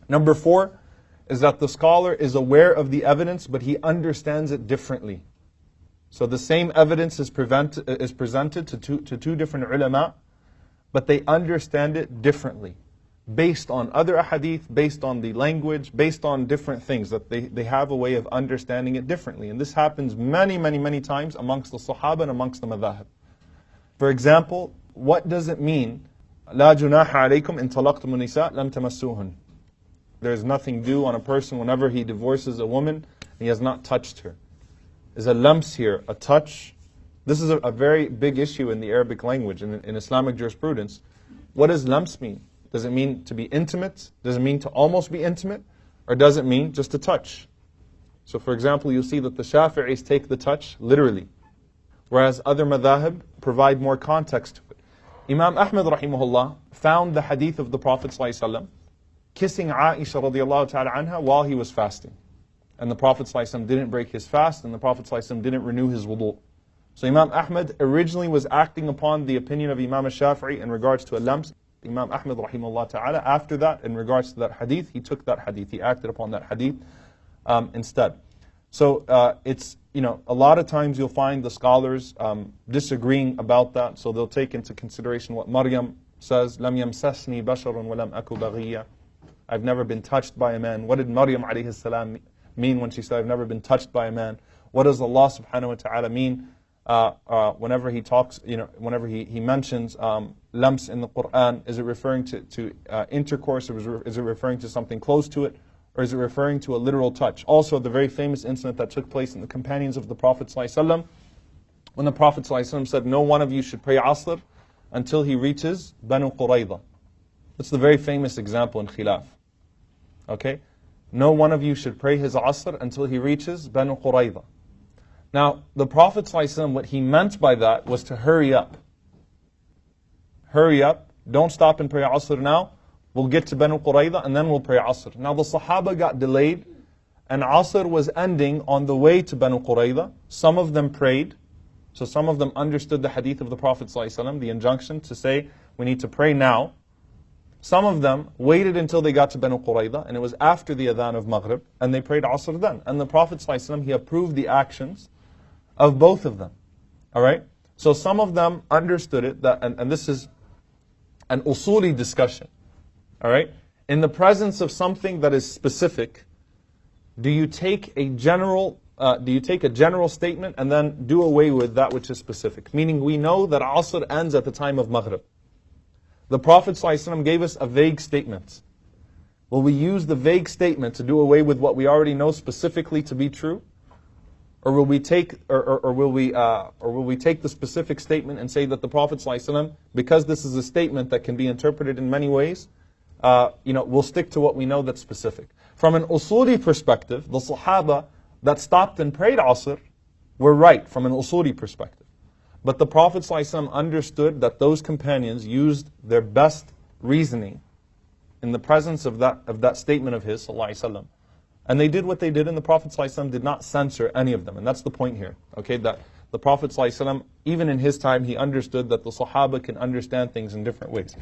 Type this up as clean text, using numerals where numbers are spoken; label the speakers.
Speaker 1: Number 4 is that the scholar is aware of the evidence, but he understands it differently. So the same evidence is presented to two different ulama, but they understand it differently, based on other hadith, based on the language, based on different things, that they have a way of understanding it differently. And this happens many times amongst the Sahaba and amongst the madhahib. For example, what does it mean, لا جناح عليكم إن طلقتم النساء لم تمسوهن? There is nothing due on a person whenever he divorces a woman and he has not touched her. Is a lams here a touch? This is a very big issue in the Arabic language, in Islamic jurisprudence. What does lams mean? Does it mean to be intimate? Does it mean to almost be intimate? Or does it mean just to touch? So for example, you'll see that the Shafi'is take the touch literally, whereas other madhahib provide more context to it. Imam Ahmad rahimahullah found the hadith of the Prophet ﷺ kissing Aisha radiallahu ta'ala anha while he was fasting. And the Prophet ﷺ didn't break his fast, and the Prophet ﷺ didn't renew his wudu. So Imam Ahmad originally was acting upon the opinion of Imam al-Shafi'i in regards to a lams. Imam Ahmad rahimahullah ta'ala, after that, in regards to that hadith, he took that hadith, he acted upon that hadith instead. So it's, a lot of times you'll find the scholars disagreeing about that, so they'll take into consideration what Maryam says, لَمْ يَمْسَسْنِي بَشَرٌ وَلَمْ أَكُ بَغِيًّا. I've never been touched by a man. What did Maryam alayhi salam mean when she said, I've never been touched by a man? What does Allah subhanahu wa ta'ala mean whenever He talks, whenever He mentions lams in the Quran? Is it referring to intercourse, or is it referring to something close to it? Or is it referring to a literal touch? Also, the very famous incident that took place in the companions of the Prophet ﷺ, when the Prophet ﷺ said, no one of you should pray Asr until he reaches Banu Qurayza. That's the very famous example in Khilaf. Okay? No one of you should pray his Asr until he reaches Banu Qurayza. Now, the Prophet ﷺ, what he meant by that was to hurry up. Hurry up. Don't stop and pray Asr now. We'll get to Banu Qurayza and then we'll pray Asr. Now the Sahaba got delayed and Asr was ending on the way to Banu Qurayza. Some of them prayed. So some of them understood the hadith of the Prophet ﷺ, the injunction to say, we need to pray now. Some of them waited until they got to Banu Qurayza, and it was after the adhan of Maghrib, and they prayed Asr then. And the Prophet ﷺ, he approved the actions of both of them. Alright? So some of them understood it, that, and this is an usuli discussion. Alright? In the presence of something that is specific, do you take a general statement and then do away with that which is specific? Meaning we know that Asr ends at the time of Maghrib. The Prophet ﷺ gave us a vague statement. Will we use the vague statement to do away with what we already know specifically to be true? Or will we take will we take the specific statement and say that the Prophet ﷺ, because this is a statement that can be interpreted in many ways, we'll stick to what we know that's specific. From an usuli perspective, the Sahaba that stopped and prayed Asr were right from an usuli perspective. But the Prophet ﷺ understood that those companions used their best reasoning in the presence of that statement of his, ﷺ. And they did what they did, and the Prophet ﷺ did not censor any of them. And that's the point here. Okay, that the Prophet ﷺ, even in his time, he understood that the Sahaba can understand things in different ways.